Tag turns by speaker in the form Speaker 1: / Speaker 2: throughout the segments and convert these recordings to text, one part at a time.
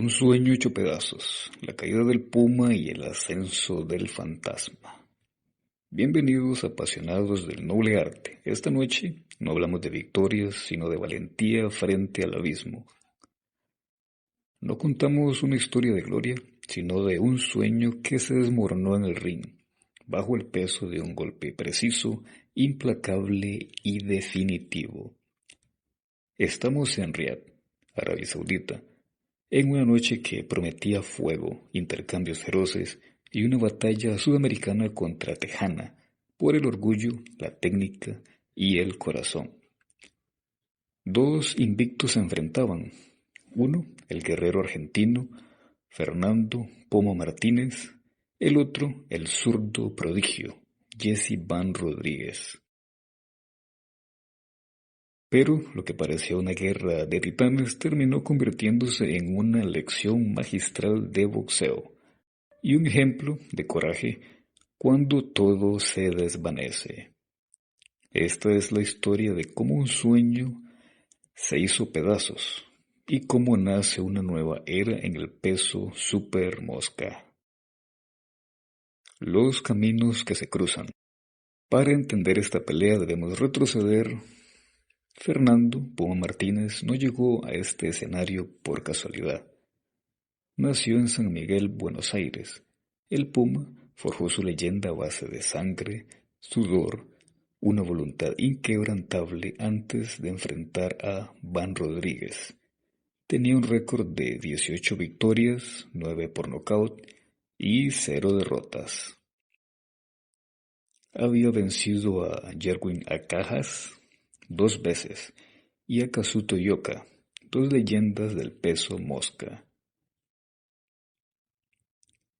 Speaker 1: Un sueño hecho pedazos, la caída del puma y el ascenso del fantasma. Bienvenidos apasionados del noble arte. Esta noche no hablamos de victorias, sino de valentía frente al abismo. No contamos una historia de gloria, sino de un sueño que se desmoronó en el ring, bajo el peso de un golpe preciso, implacable y definitivo. Estamos en Riad, Arabia Saudita, en una noche que prometía fuego, intercambios feroces y una batalla sudamericana contra Tejana por el orgullo, la técnica y el corazón. Dos invictos se enfrentaban. Uno, el guerrero argentino Fernando Pomo Martínez; el otro, el zurdo prodigio Jesse Van Rodríguez. Pero lo que parecía una guerra de titanes terminó convirtiéndose en una lección magistral de boxeo y un ejemplo de coraje cuando todo se desvanece. Esta es la historia de cómo un sueño se hizo pedazos y cómo nace una nueva era en el peso super mosca. Los caminos que se cruzan. Para entender esta pelea debemos retroceder. Fernando Puma Martínez no llegó a este escenario por casualidad. Nació en San Miguel, Buenos Aires. El Puma forjó su leyenda a base de sangre, sudor, una voluntad inquebrantable antes de enfrentar a Van Rodríguez. Tenía un récord de 18 victorias, 9 por nocaut y 0 derrotas. Había vencido a Jerwin Acajas 2 veces y a Kazuto Yoka, 2 leyendas del peso mosca.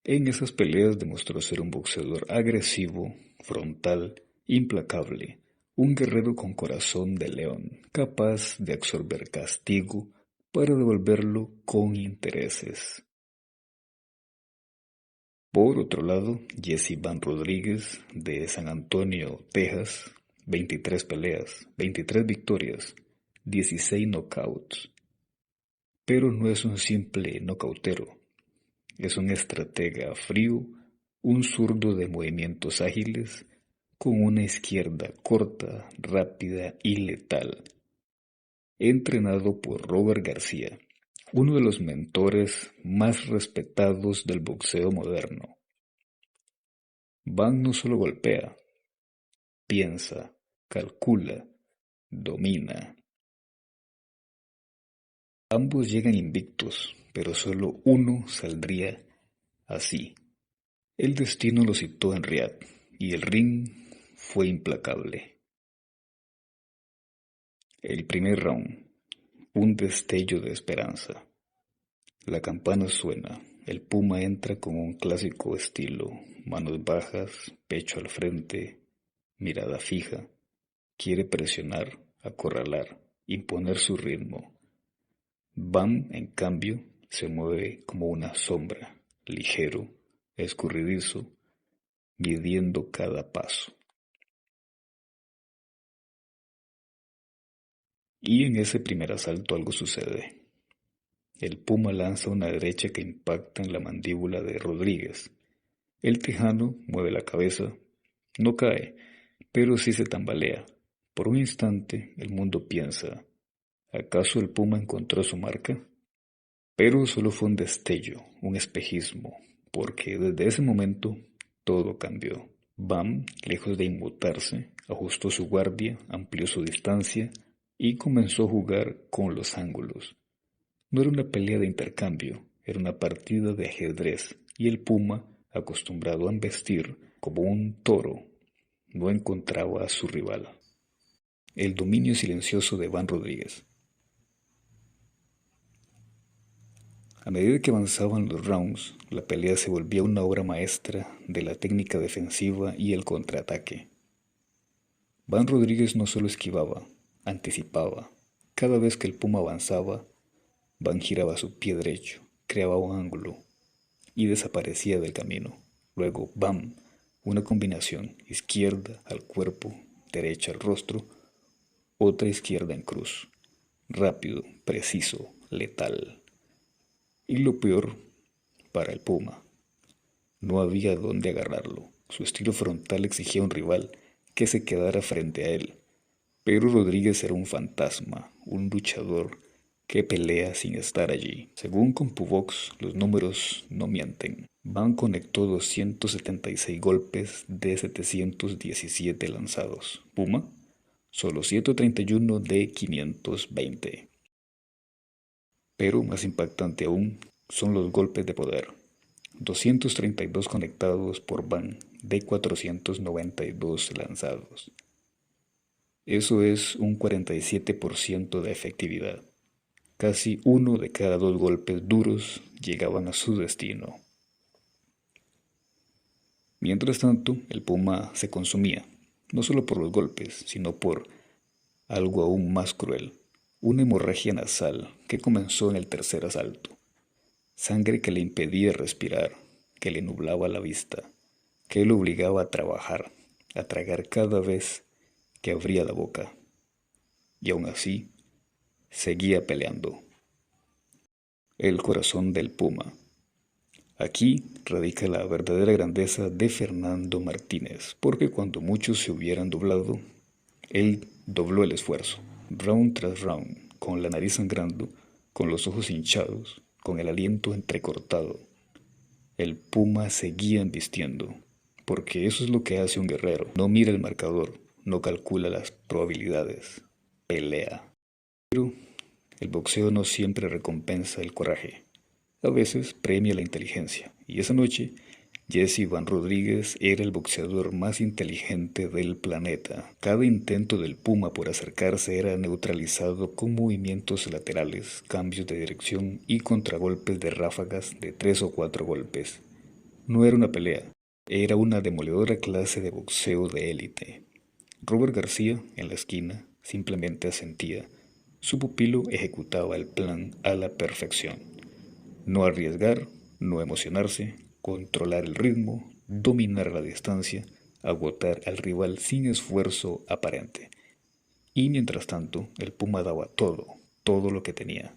Speaker 1: En esas peleas demostró ser un boxeador agresivo, frontal, implacable, un guerrero con corazón de león, capaz de absorber castigo para devolverlo con intereses. Por otro lado, Jesse Van Rodríguez, de San Antonio, Texas, 23 peleas, 23 victorias, 16 knockouts. Pero no es un simple nocautero, es un estratega frío, un zurdo de movimientos ágiles, con una izquierda corta, rápida y letal. Entrenado por Robert García, uno de los mentores más respetados del boxeo moderno. Van no solo golpea, piensa, calcula, domina. Ambos llegan invictos, pero solo uno saldría así. El destino lo citó en Riad y el ring fue implacable. El primer round, un destello de esperanza. La campana suena, el Puma entra con un clásico estilo, manos bajas, pecho al frente, mirada fija. Quiere presionar, acorralar, imponer su ritmo. Van, en cambio, se mueve como una sombra, ligero, escurridizo, midiendo cada paso. Y en ese primer asalto algo sucede. El Puma lanza una derecha que impacta en la mandíbula de Rodríguez. El tejano mueve la cabeza, no cae, pero sí se tambalea. Por un instante el mundo piensa, ¿acaso el Puma encontró su marca? Pero solo fue un destello, un espejismo, porque desde ese momento todo cambió. Bam, lejos de inmutarse, ajustó su guardia, amplió su distancia y comenzó a jugar con los ángulos. No era una pelea de intercambio, era una partida de ajedrez, y el Puma, acostumbrado a embestir como un toro, no encontraba a su rival. El dominio silencioso de Van Rodríguez. A medida que avanzaban los rounds, la pelea se volvía una obra maestra de la técnica defensiva y el contraataque. Van Rodríguez no solo esquivaba, anticipaba. Cada vez que el Puma avanzaba, Van giraba su pie derecho, creaba un ángulo y desaparecía del camino. Luego, ¡bam!, una combinación, izquierda al cuerpo, derecha al rostro, otra izquierda en cruz. Rápido, preciso, letal. Y lo peor para el Puma, no había dónde agarrarlo. Su estilo frontal exigía a un rival que se quedara frente a él. Pero Rodríguez era un fantasma, un luchador que pelea sin estar allí. Según CompuBox, los números no mienten. Van conectó 276 golpes de 717 lanzados. Puma, solo 131 de 520. Pero más impactante aún son los golpes de poder. 232 conectados por Van de 492 lanzados. Eso es un 47% de efectividad. Casi uno de cada dos golpes duros llegaban a su destino. Mientras tanto, el Puma se consumía, no solo por los golpes, sino por algo aún más cruel, una hemorragia nasal que comenzó en el tercer asalto. Sangre que le impedía respirar, que le nublaba la vista, que lo obligaba a trabajar, a tragar cada vez que abría la boca. Y aún así, seguía peleando. El corazón del Puma. Aquí radica la verdadera grandeza de Fernando Martínez, porque cuando muchos se hubieran doblado, él dobló el esfuerzo, round tras round, con la nariz sangrando, con los ojos hinchados, con el aliento entrecortado. El Puma seguía embistiendo, porque eso es lo que hace un guerrero. No mira el marcador, no calcula las probabilidades, pelea. Pero el boxeo no siempre recompensa el coraje. A veces premia la inteligencia, y esa noche Jesse Van Rodríguez era el boxeador más inteligente del planeta. Cada intento del Puma por acercarse era neutralizado con movimientos laterales, cambios de dirección y contragolpes de ráfagas de 3 o 4 golpes. No era una pelea, era una demoledora clase de boxeo de élite. Robert García, en la esquina, simplemente asentía. Su pupilo ejecutaba el plan a la perfección. No arriesgar, no emocionarse, controlar el ritmo, dominar la distancia, agotar al rival sin esfuerzo aparente. Y mientras tanto, el Puma daba todo, todo lo que tenía.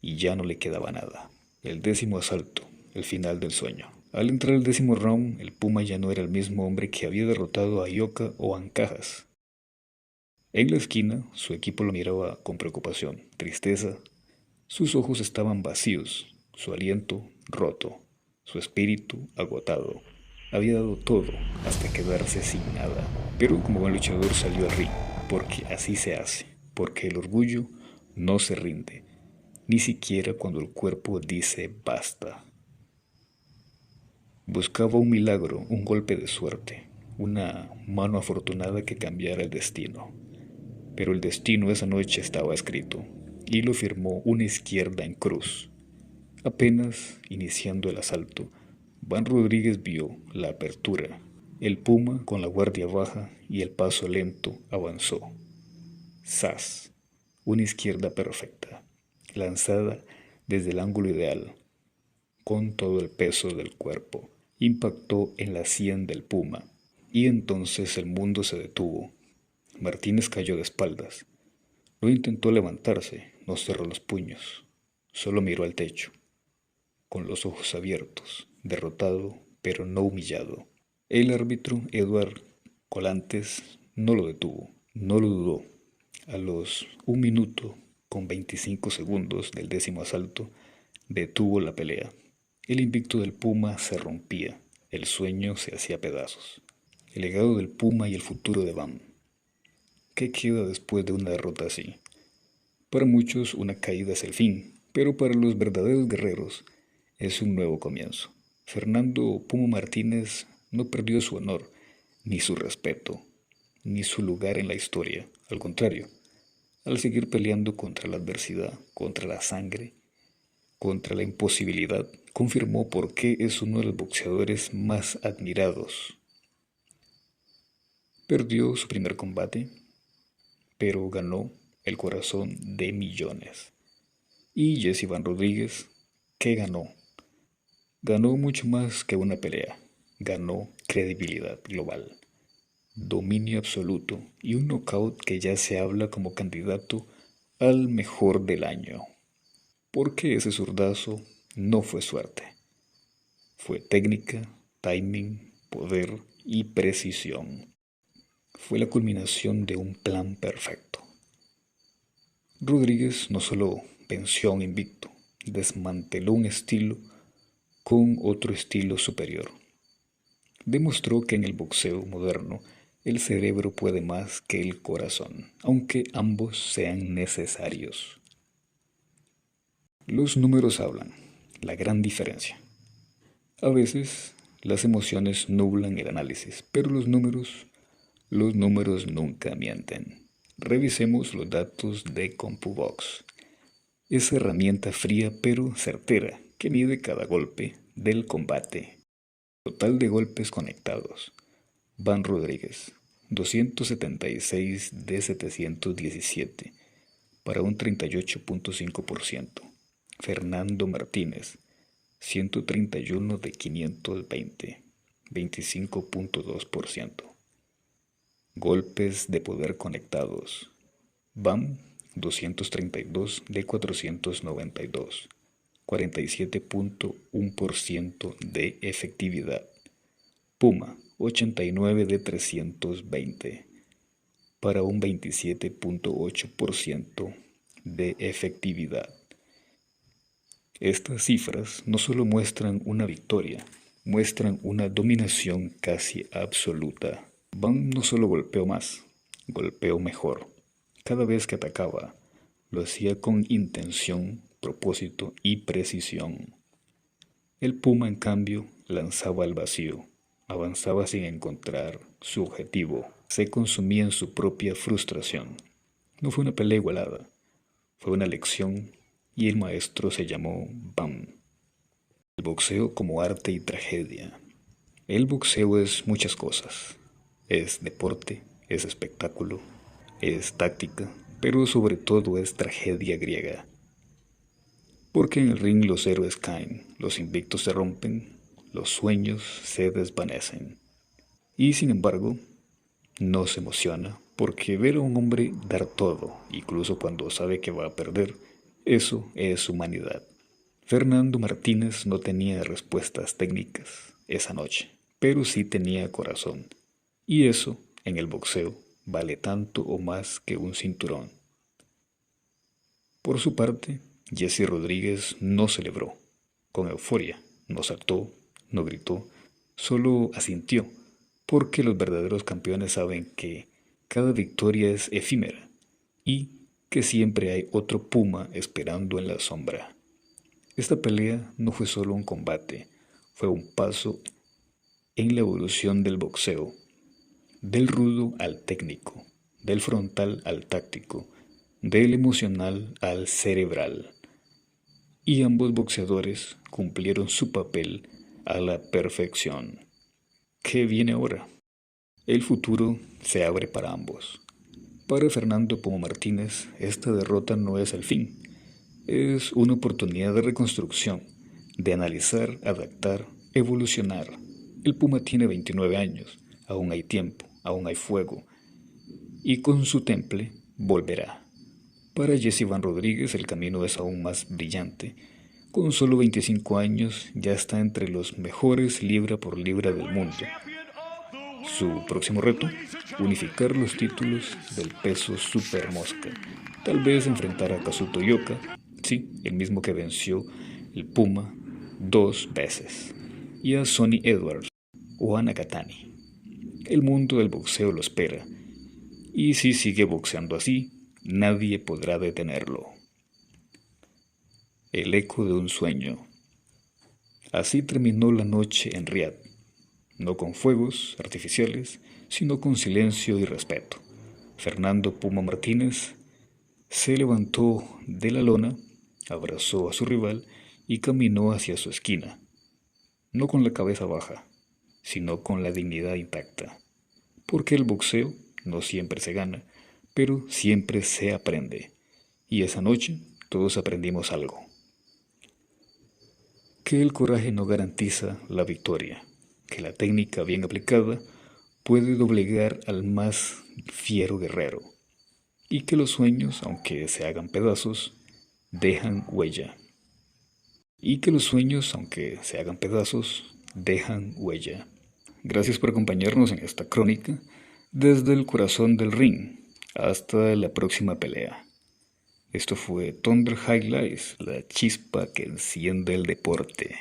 Speaker 1: Y ya no le quedaba nada. El 10º asalto, el final del sueño. Al entrar el 10º round, el Puma ya no era el mismo hombre que había derrotado a Ioka o Ancajas. En la esquina, su equipo lo miraba con preocupación, tristeza. Sus ojos estaban vacíos, su aliento roto, su espíritu agotado. Había dado todo hasta quedarse sin nada. Pero como buen luchador salió al ring, porque así se hace, porque el orgullo no se rinde, ni siquiera cuando el cuerpo dice basta. Buscaba un milagro, un golpe de suerte, una mano afortunada que cambiara el destino. Pero el destino esa noche estaba escrito, y lo firmó una izquierda en cruz. Apenas iniciando el asalto, Van Rodríguez vio la apertura. El Puma, con la guardia baja y el paso lento, avanzó. ¡Zas! Una izquierda perfecta, lanzada desde el ángulo ideal, con todo el peso del cuerpo. Impactó en la sien del Puma, y entonces el mundo se detuvo. Martínez cayó de espaldas. No intentó levantarse, no cerró los puños, solo miró al techo, con los ojos abiertos, derrotado, pero no humillado. El árbitro, Eduard Colantes, no lo detuvo, no lo dudó. A los 1 minuto con 25 segundos del 10º asalto, detuvo la pelea. El invicto del Puma se rompía, el sueño se hacía pedazos. El legado del Puma y el futuro de Van. ¿Qué queda después de una derrota así? Para muchos una caída es el fin, pero para los verdaderos guerreros es un nuevo comienzo. Fernando Puma Martínez no perdió su honor, ni su respeto, ni su lugar en la historia. Al contrario, al seguir peleando contra la adversidad, contra la sangre, contra la imposibilidad, confirmó por qué es uno de los boxeadores más admirados. Perdió su primer combate, pero ganó el corazón de millones. Y Jesse Van Rodríguez, ¿qué ganó? Ganó mucho más que una pelea. Ganó credibilidad global, dominio absoluto y un knockout que ya se habla como candidato al mejor del año. porque ese zurdazo no fue suerte. Fue técnica, timing, poder y precisión. Fue la culminación de un plan perfecto. Rodríguez no solo venció a un invicto, desmanteló un estilo con otro estilo superior. Demostró que en el boxeo moderno el cerebro puede más que el corazón, aunque ambos sean necesarios. Los números hablan, la gran diferencia. A veces las emociones nublan el análisis, pero los números nunca mienten. Revisemos los datos de CompuBox, esa herramienta fría pero certera que mide cada golpe del combate. Total de golpes conectados. Van Rodríguez, 276 de 717, para un 38.5%. Fernando Martínez, 131 de 520, 25.2%. Golpes de poder conectados. Bam, 232 de 492, 47.1% de efectividad. Puma, 89 de 320, para un 27.8% de efectividad. Estas cifras no solo muestran una victoria, muestran una dominación casi absoluta. Bam no solo golpeó más, golpeó mejor. Cada vez que atacaba, lo hacía con intención, propósito y precisión. El Puma, en cambio, lanzaba al vacío, avanzaba sin encontrar su objetivo, se consumía en su propia frustración. No fue una pelea igualada, fue una lección y el maestro se llamó Bam. El boxeo como arte y tragedia. El boxeo es muchas cosas. Es deporte, es espectáculo, es táctica, pero sobre todo es tragedia griega. Porque en el ring los héroes caen, los invictos se rompen, los sueños se desvanecen. Y sin embargo, no se emociona, porque ver a un hombre dar todo, incluso cuando sabe que va a perder, eso es humanidad. Fernando Martínez no tenía respuestas técnicas esa noche, pero sí tenía corazón. Y eso, en el boxeo, vale tanto o más que un cinturón. Por su parte, Jesse Rodríguez no celebró, con euforia, no saltó, no gritó, solo asintió, porque los verdaderos campeones saben que cada victoria es efímera y que siempre hay otro Puma esperando en la sombra. Esta pelea no fue solo un combate, fue un paso en la evolución del boxeo, del rudo al técnico, del frontal al táctico, del emocional al cerebral. Y ambos boxeadores cumplieron su papel a la perfección. ¿Qué viene ahora? El futuro se abre para ambos. Para Fernando Puma Martínez, esta derrota no es el fin. Es una oportunidad de reconstrucción, de analizar, adaptar, evolucionar. El Puma tiene 29 años, aún hay tiempo, aún hay fuego, y con su temple volverá. Para Jesse Van Rodríguez el camino es aún más brillante. Con solo 25 años ya está entre los mejores libra por libra del mundo. Su próximo reto, unificar los títulos del peso super mosca. Tal vez enfrentar a Kazuto Yoka, sí, el mismo que venció el Puma 2 veces, y a Sonny Edwards o a Nakatani. El mundo del boxeo lo espera, y si sigue boxeando así, nadie podrá detenerlo. El eco de un sueño. Así terminó la noche en Riad, no con fuegos artificiales, sino con silencio y respeto. Fernando Puma Martínez se levantó de la lona, abrazó a su rival y caminó hacia su esquina, no con la cabeza baja, sino con la dignidad intacta. Porque el boxeo no siempre se gana, pero siempre se aprende. Y esa noche todos aprendimos algo. Que el coraje no garantiza la victoria, que la técnica bien aplicada puede doblegar al más fiero guerrero, y que los sueños, aunque se hagan pedazos, dejan huella. y que los sueños, aunque se hagan pedazos, dejan huella. Gracias por acompañarnos en esta crónica desde el corazón del ring hasta la próxima pelea. Esto fue Thunder Highlights, la chispa que enciende el deporte.